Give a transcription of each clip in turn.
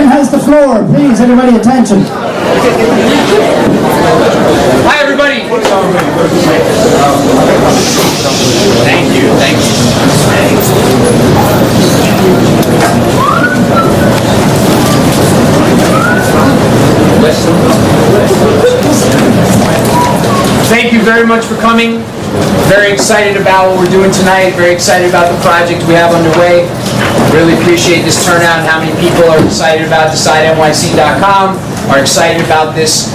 has the floor. Please, everybody, attention. Hi, everybody. Thank you. Thank you very much for coming. Very excited about what we're doing tonight. Very excited about the project we have underway. Really appreciate this turnout and how many people are excited about DecideNYC.com, are excited about this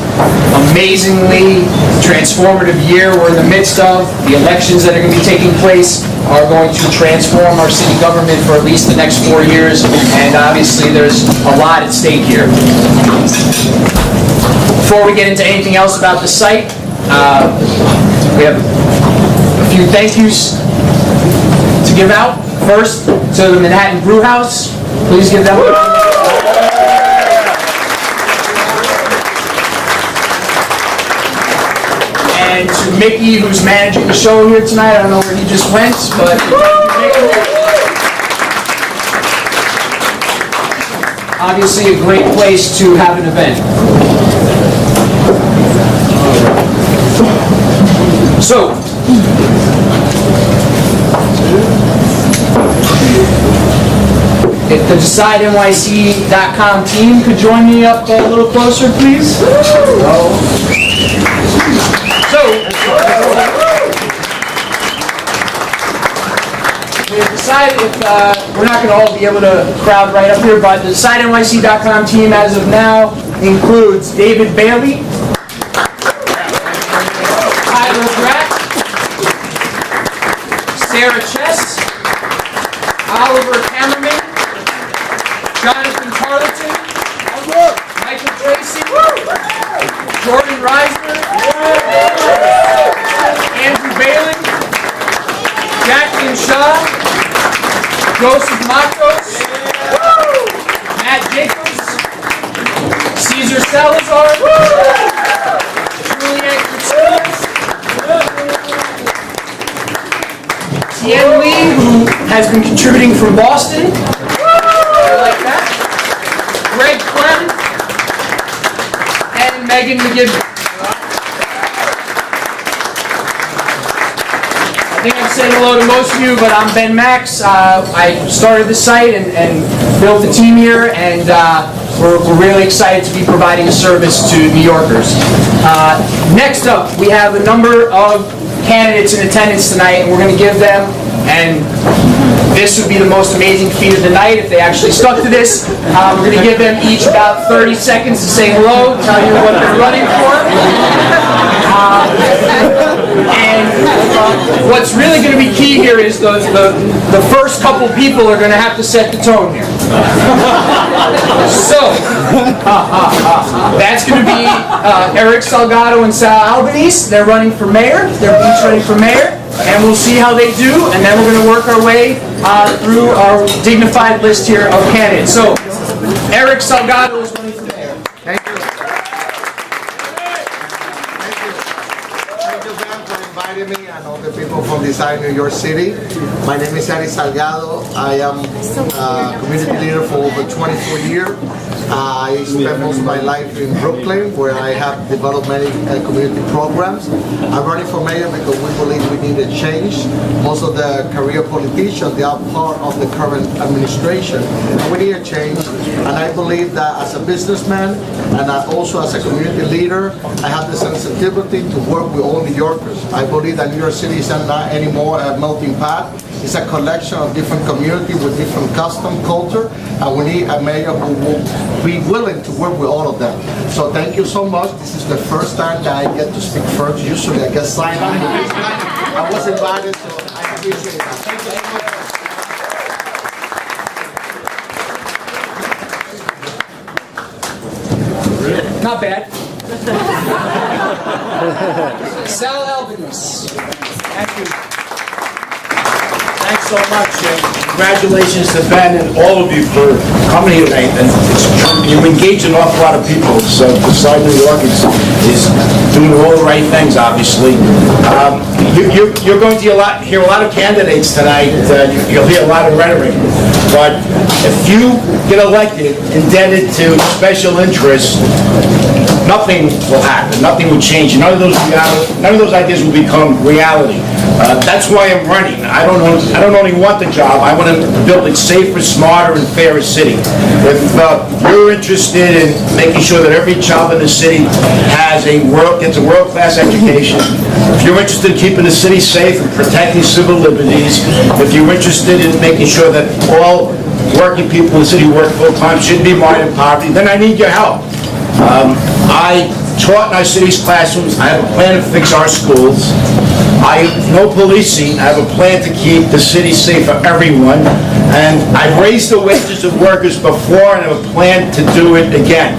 amazingly transformative year we're in the midst of. The elections that are going to be taking place are going to transform our city government for at least the next 4 years, and obviously there's a lot at stake here. Before we get into anything else about the site, we have a few thank yous to give out. First, to the Manhattan Brew House. Please give them a And to Mickey, who's managing the show here tonight. I don't know where he just went, but obviously a great place to have an event. So, if the DecideNYC.com team could join me up a little closer, please. So, we've decided we're not going to all be able to crowd right up here, but the DecideNYC.com team as of now includes David Bailey, Tyler Bratt, Sarah Chess, Oliver Hammerman, Jonathan Tarleton, Michael Tracy, Jordan Reisner, Andrew Balin, Jacqueline Shaw, Joseph Matos, Matt Jacobs, Caesar Salazar, Juliette Christine, Tien Lee, who has been contributing from Boston. I like that. Greg Clem and Megan McGibbon. I think I've said hello to most of you, but I'm Ben Max. I started the site and built the team here, and we're really excited to be providing a service to New Yorkers. Next up, we have a number of candidates in attendance tonight, and we're going to give them, and this would be the most amazing feat of the night if they actually stuck to this. We're going to give them each about 30 seconds to say hello, tell you what they're running for. And what's really going to be key here is the first couple people are going to have to set the tone here. So, that's going to be Eric Salgado and Sal Albanese. They're running for mayor. They're each running for mayor. And we'll see how they do, and then we're going to work our way through our dignified list here of candidates. So, Eric Salgado is running for mayor. Thank you. Thank you, Ben, for inviting me and all the people from Decide New York City. My name is Eric Salgado. I am a community leader for over 24 years. I spent most of my life in Brooklyn, where I have developed many community programs. I'm running for mayor because we believe we need a change. Most of the career politicians, they are part of the current administration. And we need a change. And I believe that as a businessman and also as a community leader, I have the sensitivity to work with all New Yorkers. I believe that New York City is not anymore a melting pot. It's a collection of different communities with different custom, culture, and we need a mayor who will be willing to work with all of them. So thank you so much. This is the first time that I get to speak first. Usually I get signed up. I was invited, so I appreciate that. Thank you so much. Not bad. Sal Albanese. Thank you. Thanks so much. Congratulations to Ben and all of you for coming here tonight. And you've engaged an awful lot of people. So Decide New York is doing all the right things, obviously. You're going to hear a lot of candidates tonight. You'll hear a lot of rhetoric. But If you get elected indebted to special interests, nothing will happen, nothing will change, none of those ideas will become reality. That's why I'm running. I don't only want the job, I want to build a safer, smarter, and fairer city. If you're interested in making sure that every child in the city gets a world-class education, if you're interested in keeping the city safe and protecting civil liberties, if you're interested in making sure that all working people in the city work full-time, shouldn't be mired in poverty, then I need your help. I taught in our city's classrooms. I have a plan to fix our schools. No policing. I have a plan to keep the city safe for everyone. And I've raised the wages of workers before, and I have a plan to do it again.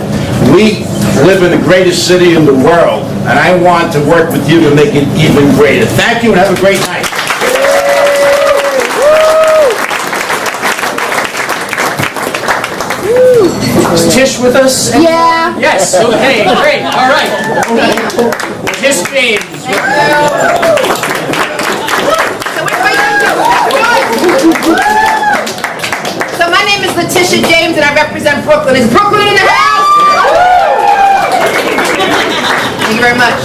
We live in the greatest city in the world, and I want to work with you to make it even greater. Thank you, and have a great night. Is Tish with us? Yeah. Yes, okay, great, all right. Tish James. So my name is Letitia James and I represent Brooklyn. Is Brooklyn in the house? Thank you very much.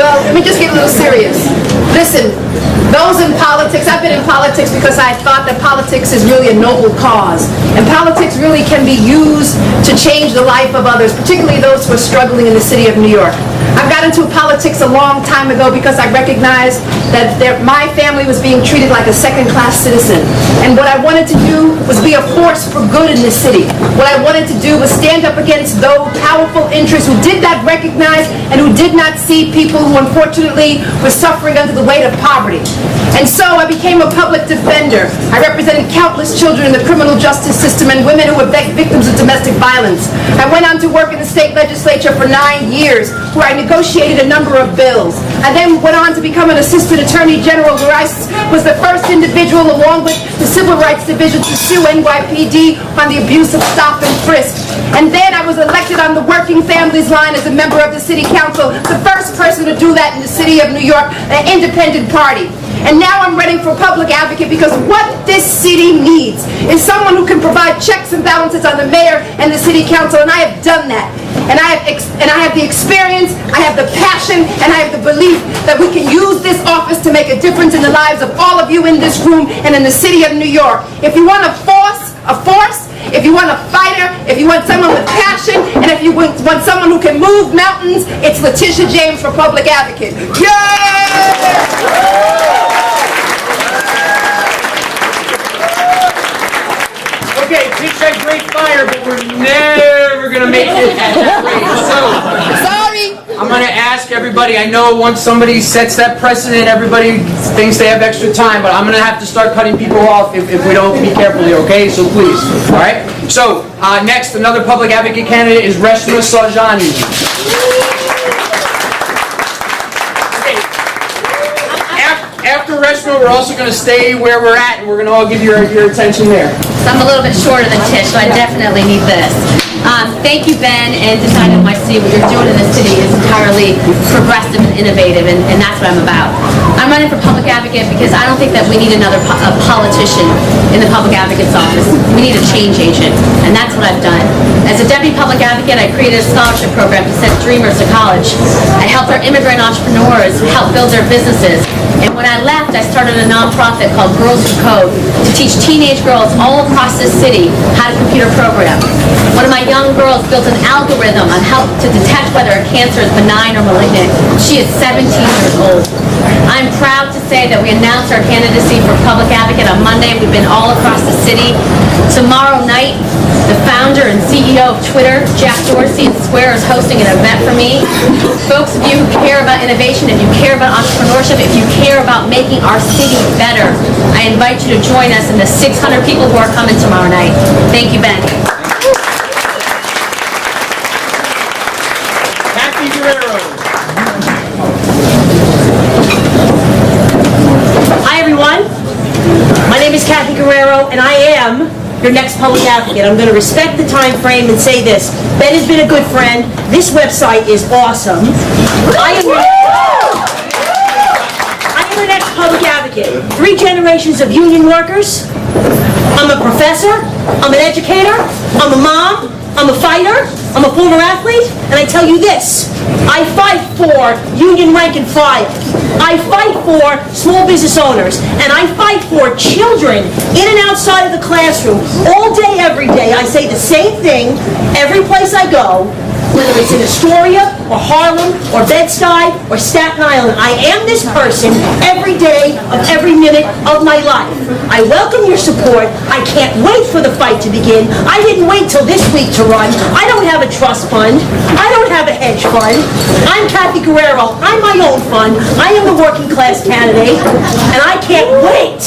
Well, let me just get a little serious. Listen, those in politics, I've been in politics because I thought that politics is really a noble cause. And politics really can be used to change the life of others, particularly those who are struggling in the city of New York. I got into politics a long time ago because I recognized that my family was being treated like a second-class citizen. And what I wanted to do was be a force for good in this city. What I wanted to do was stand up against those powerful interests who did not recognize and who did not see people who unfortunately were suffering under the weight of poverty. And so I became a public defender. I represented countless children in the criminal justice system and women who were victims of domestic violence. I went on to work in the state legislature for 9 years, where I negotiated a number of bills. I then went on to become an assistant attorney general, where I was the first individual, along with the Civil Rights Division, to sue NYPD on the abuse of stop and frisk. And then I was elected on the Working Families line as a member of the City Council, the first person to do that in the city of New York, an independent party. And now I'm running for public advocate because what this city needs is someone who can provide checks and balances on the mayor and the city council, and I have done that. And I have the experience, I have the passion, and I have the belief that we can use this office to make a difference in the lives of all of you in this room and in the city of New York. If you want a force, if you want a fighter, if you want someone with passion, and if you want someone who can move mountains, it's Letitia James for public advocate. Yay! Okay, Tish had great fire, but we're never gonna make it at that rate. So, Sorry! I'm gonna ask everybody, I know once somebody sets that precedent, everybody thinks they have extra time, but I'm gonna have to start cutting people off if we don't be careful here, okay? So please, all right? So, next, another public advocate candidate is Reshma Saujani. After Reshma, we're also going to stay where we're at, and we're going to all give your attention there. So I'm a little bit shorter than Tish, so I definitely need this. Thank you, Ben, and Design NYC. What you're doing in this city is entirely progressive and innovative, and that's what I'm about. I'm running for public advocate because I don't think that we need another politician in the public advocate's office. We need a change agent, and that's what I've done. As a deputy public advocate, I created a scholarship program to send dreamers to college. I helped our immigrant entrepreneurs help build their businesses. And when I left, I started a nonprofit called Girls Who Code to teach teenage girls all across this city how to computer program. One of my young girls built an algorithm on how to detect whether a cancer is benign or malignant. She is 17 years old. I'm proud to say that we announced our candidacy for public advocate on Monday. We've been all across the city. Tomorrow night, the founder and CEO of Twitter, Jack Dorsey, in Square is hosting an event for me. Folks of you who care about innovation, if you care about entrepreneurship, if you care about making our city better, I invite you to join us in the 600 people who are coming tomorrow night. Thank you, Ben. Kathy Guerrero. Hi, everyone. My name is Kathy Guerrero, and I am your next public advocate. I'm going to respect the time frame and say this. Ben has been a good friend. This website is awesome. I am your next public advocate. 3 generations of union workers, I'm a professor, I'm an educator, I'm a mom, I'm a fighter, I'm a former athlete, and I tell you this, I fight for union rank and file. I fight for small business owners, and I fight for children in and outside of the classroom. All day, every day, I say the same thing every place I go, whether it's in Astoria, or Harlem, or Bed-Stuy, or Staten Island. I am this person every day of every minute of my life. I welcome your support. I can't wait for the fight to begin. I didn't wait till this week to run. I don't have a trust fund. I don't have a hedge fund. I'm Kathy Guerrero. I'm my own fund. I am the working class candidate, and I can't wait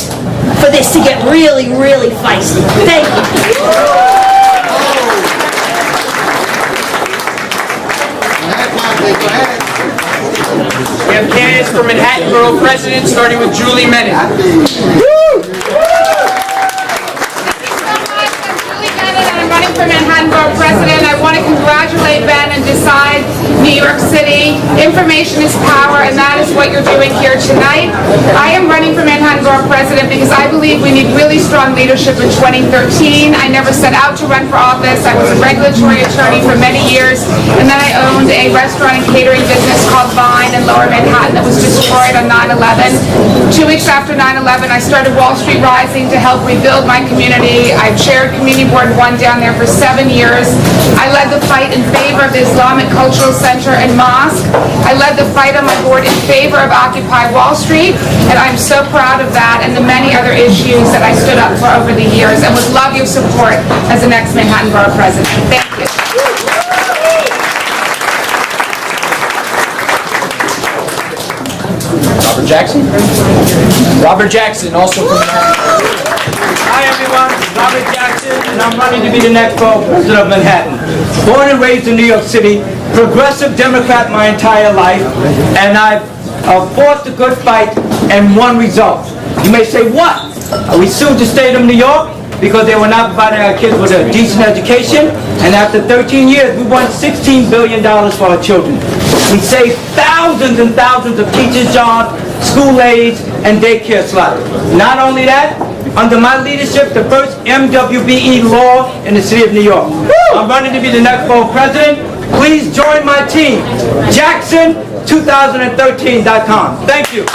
for this to get really, really feisty. Thank you. We have candidates for Manhattan Borough President, starting with Julie Menon. I'm running for Manhattan Borough President. I want to congratulate Ben and Decide New York City. Information is power, and that is what you're doing here tonight. I am running for Manhattan Borough President because I believe we need really strong leadership in 2013. I never set out to run for office. I was a regulatory attorney for many years, and then I owned a restaurant and catering business called Vine in Lower Manhattan that was destroyed on 9/11. 2 weeks after 9/11, I started Wall Street Rising to help rebuild my community. I've chaired Community Board 1 down there for 7 years. I led the fight in favor of the Islamic Cultural Center and Mosque. I led the fight on my board in favor of Occupy Wall Street, and I'm so proud of that and the many other issues that I stood up for over the years, and would love your support as the next Manhattan Borough President. Thank you. Robert Jackson. Robert Jackson, also from Manhattan. Hi everyone, Robert Jackson, and I'm running to be the next borough president of Manhattan. Born and raised in New York City, progressive Democrat my entire life, and I've fought the good fight and won results. You may say, what? We sued the state of New York because they were not providing our kids with a decent education, and after 13 years, we won $16 billion for our children. We saved thousands and thousands of teachers' jobs, school aides, and daycare slots. Not only that, under my leadership, the first MWBE law in the city of New York. I'm running to be the next borough president. Please join my team, Jackson2013.com. Thank you.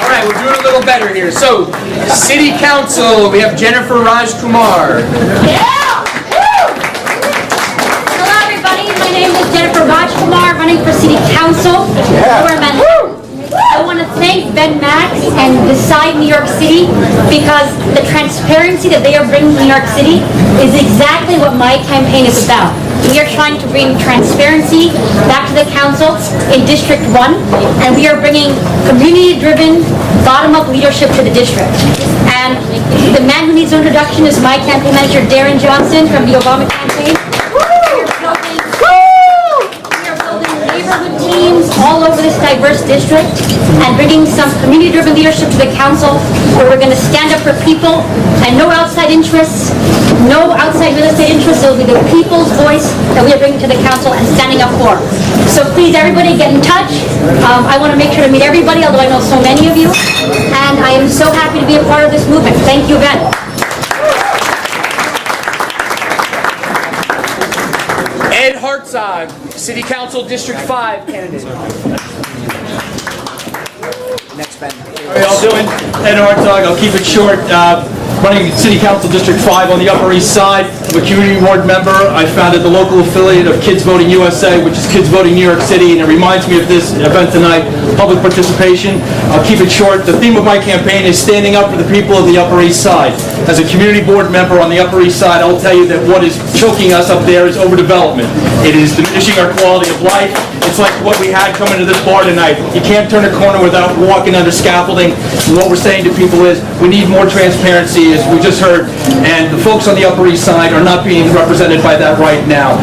All right, we're doing a little better here. So, City Council, we have Jennifer Raj Kumar. Hello, everybody. My name is Jennifer Rajkumar, running for City Council. I want to thank Ben Max and Decide New York City because the transparency that they are bringing to New York City is exactly what my campaign is about. We are trying to bring transparency back to the council in District 1, and we are bringing community-driven, bottom-up leadership to the district. And the man who needs no introduction is my campaign manager, Darren Johnson, from the Obama campaign. Neighborhood teams all over this diverse district and bringing some community-driven leadership to the council where we're going to stand up for people and no outside interests, no outside real estate interests. It will be the people's voice that we are bringing to the council and standing up for. So please, everybody, get in touch. I want to make sure to meet everybody, although I know so many of you, and I am so happy to be a part of this movement. Thank you again. Ed Hartzog, City Council District 5 candidate. Next, Ben. How are y'all doing? Ed Hartzog, I'll keep it short. Running City Council District 5 on the Upper East Side. I'm a community board member. I founded the local affiliate of Kids Voting USA, which is Kids Voting New York City, and it reminds me of this event tonight, public participation. I'll keep it short. The theme of my campaign is standing up for the people of the Upper East Side. As a community board member on the Upper East Side, I'll tell you that what is choking us up there is overdevelopment. It is diminishing our quality of life. It's like what we had coming to this bar tonight. You can't turn a corner without walking under scaffolding. And what we're saying to people is we need more transparency, as we just heard, and the folks on the Upper East Side are not being represented by that right now.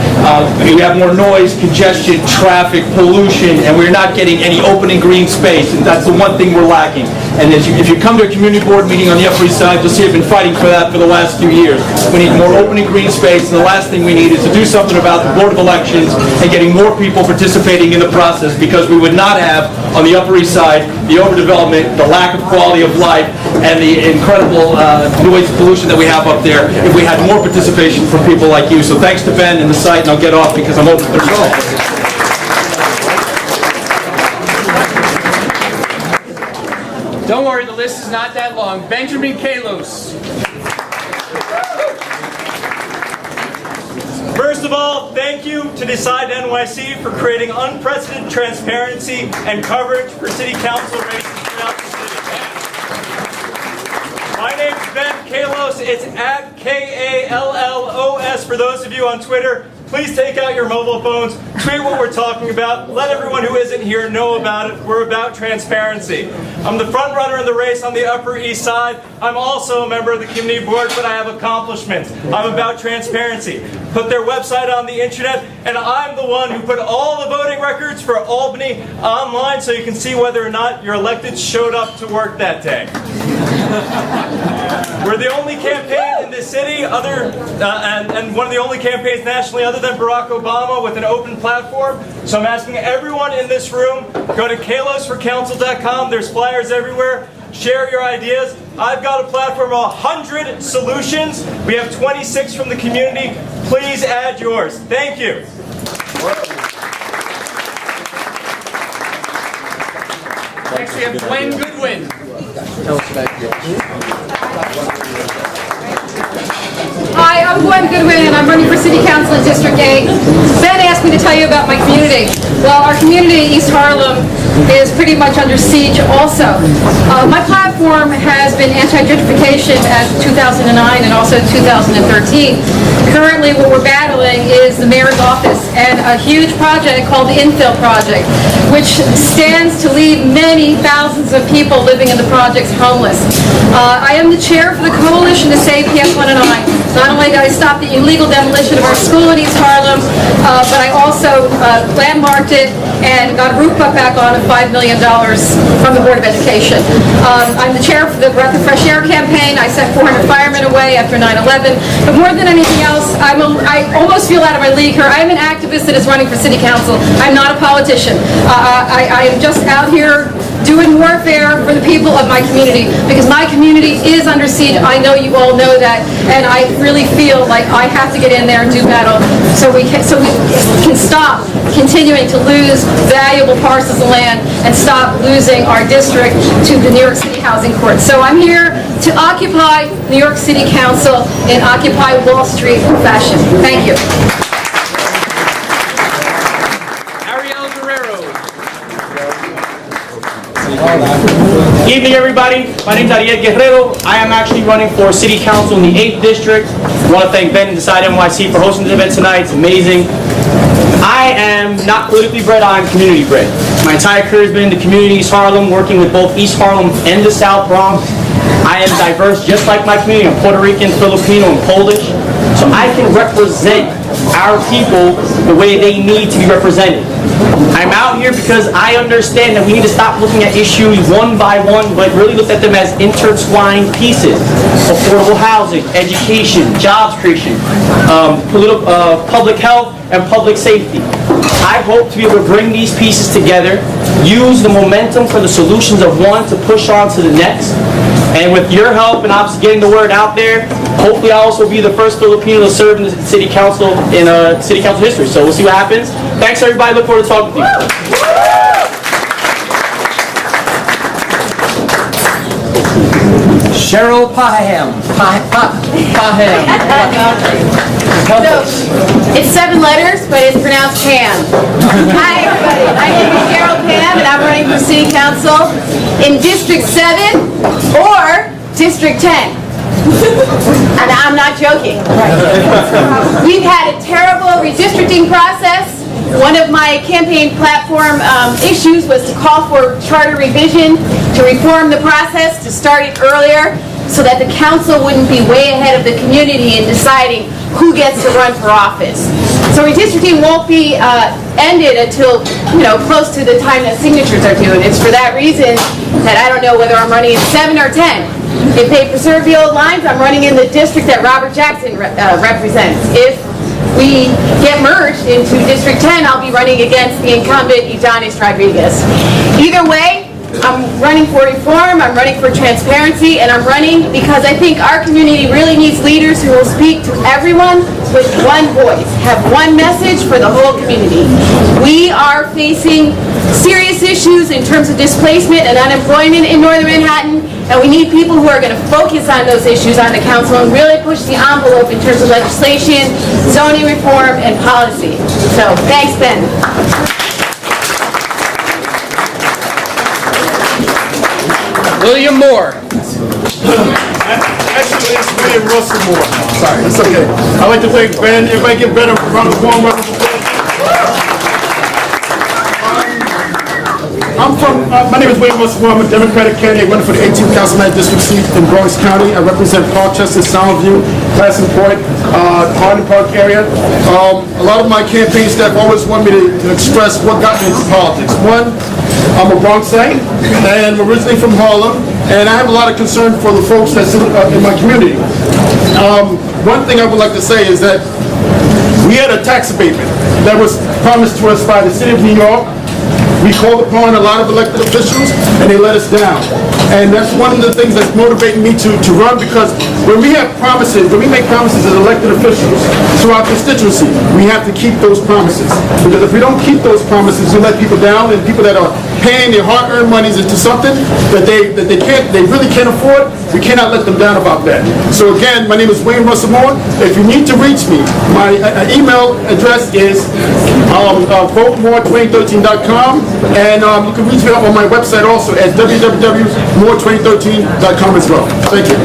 We have more noise, congestion, traffic, pollution, and we're not getting any open and green space, and that's the one thing we're lacking. And if you come to a community board meeting on the Upper East Side, you'll see I've been fighting for that for the last few years. We need more open and green space, and the last thing we need is to do something about the Board of Elections and getting more people participating participating in the process, because we would not have, on the Upper East Side, the overdevelopment, the lack of quality of life, and the incredible noise pollution that we have up there if we had more participation from people like you. So thanks to Ben and the site, and I'll get off because I'm over 30 minutes. Don't worry, the list is not that long. Benjamin Kalos. First of all, thank you to Decide NYC for creating unprecedented transparency and coverage for City Council races throughout the city. My name is Ben Kalos. It's at Kallos for those of you on Twitter. Please take out your mobile phones, tweet what we're talking about, let everyone who isn't here know about it. We're about transparency. I'm the front runner in the race on the Upper East Side. I'm also a member of the community board, but I have accomplishments. I'm about transparency. Put their website on the internet, and I'm the one who put all the voting records for Albany online so you can see whether or not your electeds showed up to work that day. We're the only campaign in this city, and one of the only campaigns nationally other than Barack Obama with an open platform. So I'm asking everyone in this room, go to kalosforcouncil.com. There's flyers everywhere. Share your ideas. I've got a platform of 100 solutions. We have 26 from the community. Please add yours. Thank you. Next we have Glenn Goodwin. Hi, I'm Gwen Goodwin, and I'm running for City Council in District 8. Ben asked me to tell you about my community. Well, our community, East Harlem, is pretty much under siege also. My platform has been anti-gentrification as 2009 and also 2013. Currently, what we're battling is the mayor's office and a huge project called the Infill Project, which stands to leave many thousands of people living in the projects homeless. I am the chair for the Coalition to Save PS 109. Not only did I stop the illegal demolition of our school in East Harlem, but I also landmarked it and got a roof put back on of $5 million from the Board of Education. I'm the chair for the Breath of Fresh Air campaign. I sent 400 firemen away after 9/11. But more than anything else, I almost feel out of my league here. I'm an activist that is running for City Council. I'm not a politician. I am just out here doing warfare for the people of my community, because my community is under siege. I know you all know that, and I really feel like I have to get in there and do battle so we can stop continuing to lose valuable parcels of land and stop losing our district to the New York City Housing Court. So I'm here to occupy New York City Council in Occupy Wall Street fashion. Thank you. Evening, everybody. My name is Ariel Guerrero. I am actually running for City Council in the 8th District. I want to thank Ben and Decide NYC for hosting this event tonight. It's amazing. I am not politically bred, I am community bred. My entire career has been in the community East Harlem, working with both East Harlem and the South Bronx. I am diverse just like my community. I'm Puerto Rican, Filipino, and Polish. So I can represent our people the way they need to be represented. I'm out here because I understand that we need to stop looking at issues one by one, but really look at them as intertwined pieces. Affordable housing, education, jobs creation, public health, and public safety. I hope to be able to bring these pieces together, use the momentum for the solutions of one to push on to the next. And with your help and obviously getting the word out there, hopefully I'll also be the first Filipino to serve in the City Council in City Council history. So we'll see what happens. Thanks, everybody. Look forward to talking to you. Cheryl Paham. So, it's 7 letters, but it's pronounced Pam. Hi, everybody. My name is Cheryl Pam, and I'm running for City Council in District 7 or District 10. And I'm not joking. We've had a terrible redistricting process. One of my campaign platform issues was to call for charter revision, to reform the process, to start it earlier, so that the council wouldn't be way ahead of the community in deciding who gets to run for office. So redistricting won't be ended until, close to the time that signatures are due. And it's for that reason that I don't know whether I'm running in 7 or 10. If they preserve the old lines, I'm running in the district that Robert Jackson represents. If we get merged into District 10, I'll be running against the incumbent Ydanis Rodriguez. Either way, I'm running for reform, I'm running for transparency, and I'm running because I think our community really needs leaders who will speak to everyone with one voice, have one message for the whole community. We are facing serious issues in terms of displacement and unemployment in Northern Manhattan, and we need people who are going to focus on those issues on the council and really push the envelope in terms of legislation, zoning reform, and policy. So, thanks, Ben. William Moore. Actually, it's William Russell Moore. Sorry, it's okay. I'd like to thank Ben. Everybody give Ben a round of warm welcome. My name is William Russell Moore. I'm a Democratic candidate running for the 18th Councilman District seat in Bronx County. I represent Parkchester, Soundview, Pleasant Point, Harden Park area. A lot of my campaign staff always want me to express what got me into politics. One, I'm a Bronxite, and I'm originally from Harlem, and I have a lot of concern for the folks that's in my community. One thing I would like to say is that we had a tax abatement that was promised to us by the City of New York. We called upon a lot of elected officials, and they let us down. And that's one of the things that's motivating me to run, because when we have promises, when we make promises as elected officials to our constituency, we have to keep those promises. Because if we don't keep those promises, we let people down, and people that are paying their hard-earned monies into something that they really can't afford, we cannot let them down about that. So again, my name is William Russell Moore. If you need to reach me, my email address is votemore2013.com, and you can reach me up on my website also at www.more2013.com as well. Thank you.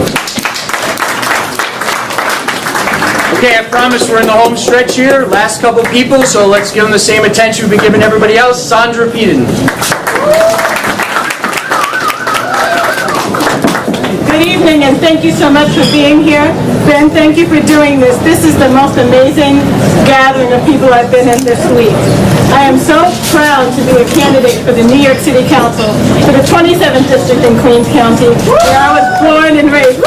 Okay, I promise we're in the home stretch here. Last couple people, so let's give them the same attention we've been giving everybody else. Sandra Peden. Good evening, and thank you so much for being here. Ben, thank you for doing this. This is the most amazing gathering of people I've been in this week. I am so proud to be a candidate for the New York City Council for the 27th District in Queens County, where I was born and raised.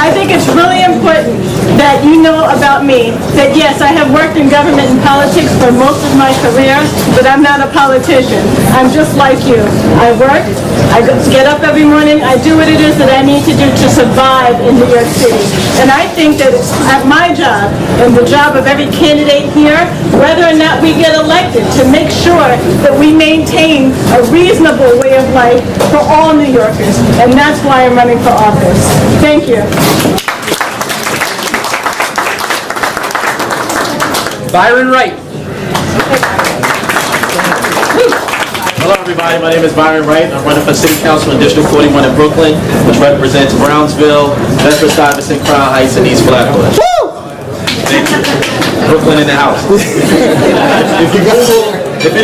I think it's really important that you know about me, that yes, I have worked in government and politics for most of my career, but I'm not a politician. I'm just like you. I work, I get up every morning, I do what it is that I need to do to survive in New York City. And I think that it's my job and the job of every candidate here, whether or not we get elected, to make sure that we maintain a reasonable way of life for all New Yorkers. And that's why I'm running for office. Thank you. Byron Wright. Hello everybody, my name is Byron Wright. I'm running for City Council in District 41 in Brooklyn, which represents Brownsville, Bedford-Stuyvesant, Crown Heights, and East Flatbush. Thank you. Brooklyn in the house. If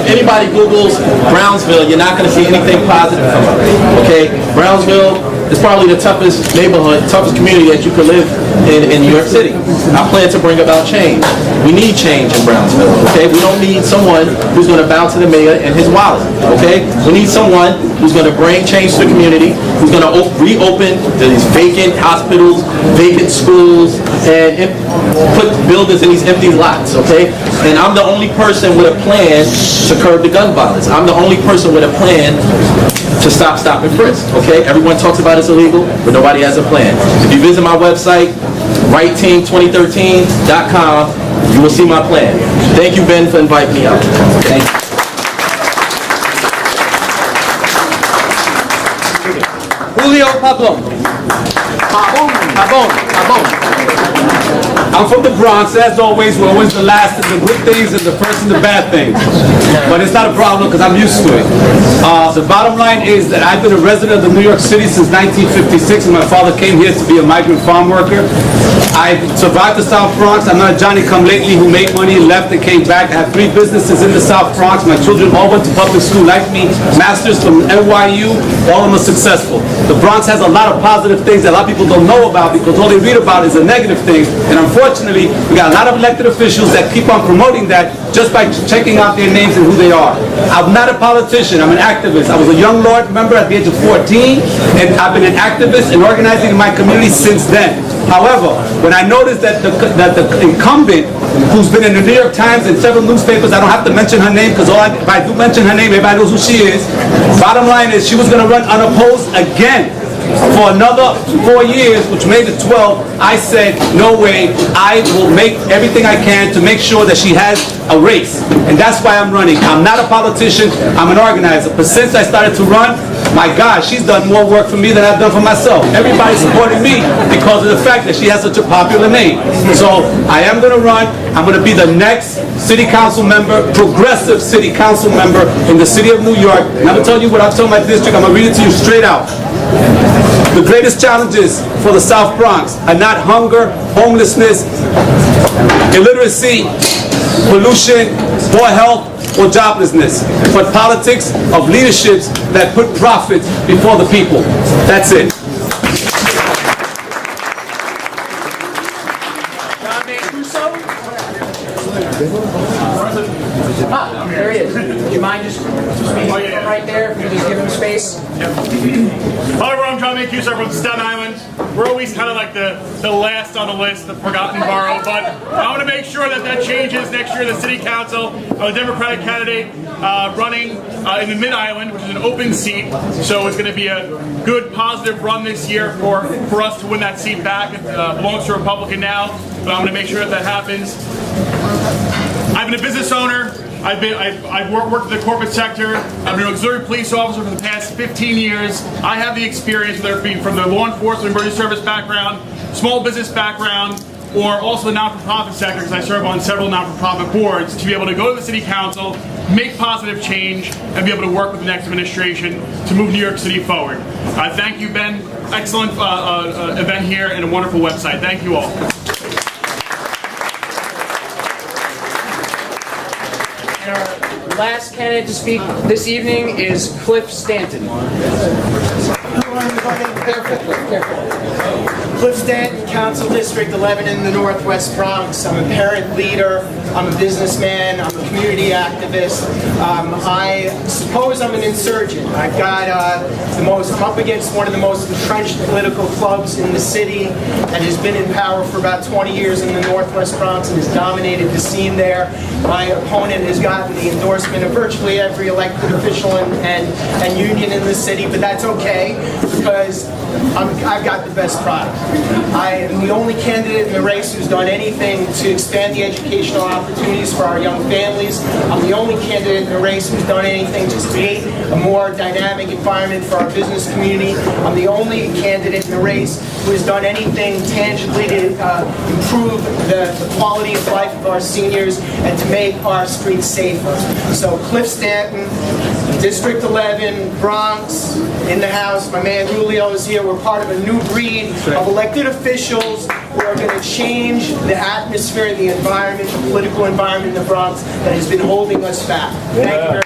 anybody Googles Brownsville, you're not going to see anything positive come up. Okay? Brownsville is probably the toughest neighborhood, toughest community that you could live in New York City. I plan to bring about change. We need change in Brownsville, okay? We don't need someone who's going to bow to the mayor and his wallet, okay? We need someone who's going to bring change to the community, who's going to reopen these vacant hospitals, vacant schools, and put buildings in these empty lots, okay? And I'm the only person with a plan to curb the gun violence. I'm the only person with a plan to stop and frisk, okay? Everyone talks about it's illegal, but nobody has a plan. If you visit my website, rightteam2013.com, you will see my plan. Thank you, Ben, for inviting me out. Thank you. Julio Pabon. I'm from the Bronx. As always, we're always the last in the good things and the first in the bad things. But it's not a problem because I'm used to it. The bottom line is that I've been a resident of New York City since 1956, and my father came here to be a migrant farm worker. I survived the South Bronx. I'm not a Johnny-come-lately who made money, left, and came back. I have 3 businesses in the South Bronx. My children all went to public school like me, masters from NYU. All of them are successful. The Bronx has a lot of positive things that a lot of people don't know about because all they read about is the negative things. And unfortunately, we got a lot of elected officials that keep on promoting that just by checking out their names and who they are. I'm not a politician. I'm an activist. I was a young Lord member at the age of 14, and I've been an activist and organizing in my community since then. However, when I noticed that the incumbent, who's been in the New York Times and several newspapers, I don't have to mention her name because if I do mention her name, everybody knows who she is. Bottom line is she was going to run unopposed again for another 4 years, which made it 12. I said, no way, I will make everything I can to make sure that she has a race. And that's why I'm running. I'm not a politician, I'm an organizer. But since I started to run, my God, she's done more work for me than I've done for myself. Everybody supported me because of the fact that she has such a popular name. So I am going to run. I'm going to be the next city council member, progressive city council member in the city of New York. And I'm going to tell you what I've told my district. I'm going to read it to you straight out. The greatest challenges for the South Bronx are not hunger, homelessness, illiteracy, pollution, poor health, or joblessness, but politics of leaderships that put profits before the people. That's it. There he is. Do you mind just speaking from right there? If you just give him space. Hello everyone, I'm John Mancuso from Staten Island. We're always kind of like the last on the list, the forgotten borough, but I want to make sure that changes next year. The City Council, I'm a Democratic candidate running in the Mid-Island, which is an open seat, so it's going to be a good, positive run this year for us to win that seat back. It belongs to a Republican now, but I'm going to make sure that happens. I've been a business owner. I've worked in the corporate sector. I've been an auxiliary police officer for the past 15 years. I have the experience, whether it be from the law enforcement, emergency service background, small business background, or also the not-for-profit sector, because I serve on several not-for-profit boards, to be able to go to the City Council, make positive change, and be able to work with the next administration to move New York City forward. Thank you, Ben. Excellent event here and a wonderful website. Thank you all. And our last candidate to speak this evening is Cliff Stanton. Cliff Stanton, Council District 11 in the Northwest Bronx. I'm a parent leader, I'm a businessman, I'm a community activist. I suppose I'm an insurgent. I've got I'm up against one of the most entrenched political clubs in the city that has been in power for about 20 years in the Northwest Bronx and has dominated the scene there. My opponent has gotten the endorsement of virtually every elected official and union in the city, but that's okay because I've got the best product. I am the only candidate in the race who's done anything to expand the educational opportunities for our young families. I'm the only candidate in the race who's done anything to create a more dynamic environment for our business community. I'm the only candidate in the race who has done anything tangibly to improve the quality of life of our seniors and to make our streets safer. So Cliff Stanton, District 11, Bronx, in the House. My man Julio is here. We're part of a new breed of elected officials who are going to change the atmosphere and the environment, the political environment in the Bronx that has been holding us back. Thank you very much.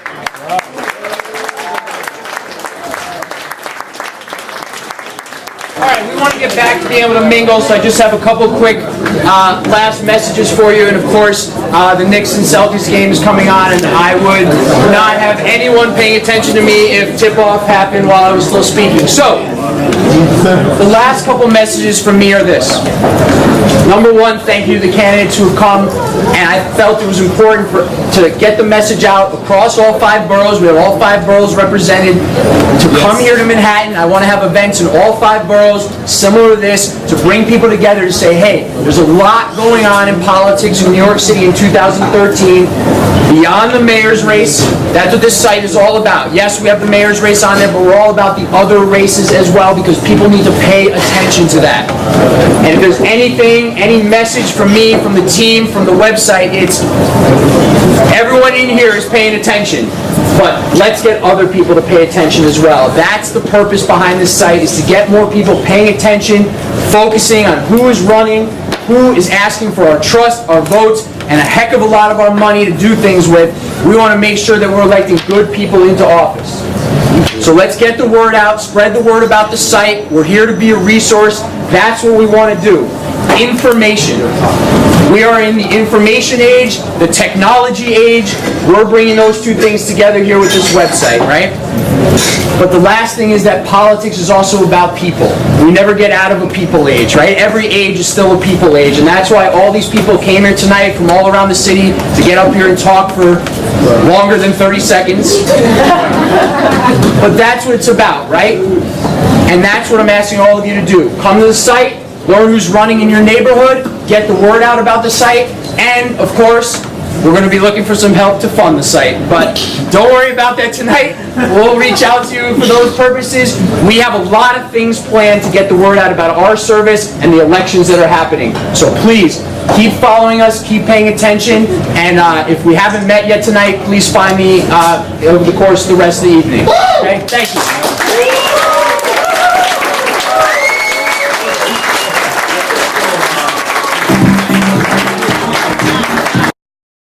All right, we want to get back to being able to mingle, so I just have a couple quick last messages for you. And of course, the Knicks and Celtics game is coming on, and I would not have anyone paying attention to me if tip-off happened while I was still speaking. So, the last couple messages from me are this. Number one, thank you to the candidates who have come, and I felt it was important to get the message out across all 5 boroughs. We have all 5 boroughs represented. To come here to Manhattan, I want to have events in all 5 boroughs similar to this to bring people together to say, hey, there's a lot going on in politics in New York City in 2013 beyond the mayor's race. That's what this site is all about. Yes, we have the mayor's race on there, but we're all about the other races as well because people need to pay attention to that. And if there's anything, any message from me, from the team, from the website, it's everyone in here is paying attention. But let's get other people to pay attention as well. That's the purpose behind this site, is to get more people paying attention, focusing on who is running, who is asking for our trust, our votes, and a heck of a lot of our money to do things with. We want to make sure that we're electing good people into office. So let's get the word out, spread the word about the site. We're here to be a resource. That's what we want to do. information. We are in the information age, the technology age. We're bringing those two things together here with this website, right? But the last thing is that politics is also about people. We never get out of a people age, right? Every age is still a people age, and that's why all these people came here tonight from all around the city to get up here and talk for longer than 30 seconds. But that's what it's about, right? And that's what I'm asking all of you to do. Come to the site, learn who's running in your neighborhood, get the word out about the site, and of course, we're going to be looking for some help to fund the site. But don't worry about that tonight. We'll reach out to you for those purposes. We have a lot of things planned to get the word out about our service and the elections that are happening. So please, keep following us, keep paying attention, and if we haven't met yet tonight, please find me over the course of the rest of the evening. Okay? Thank you.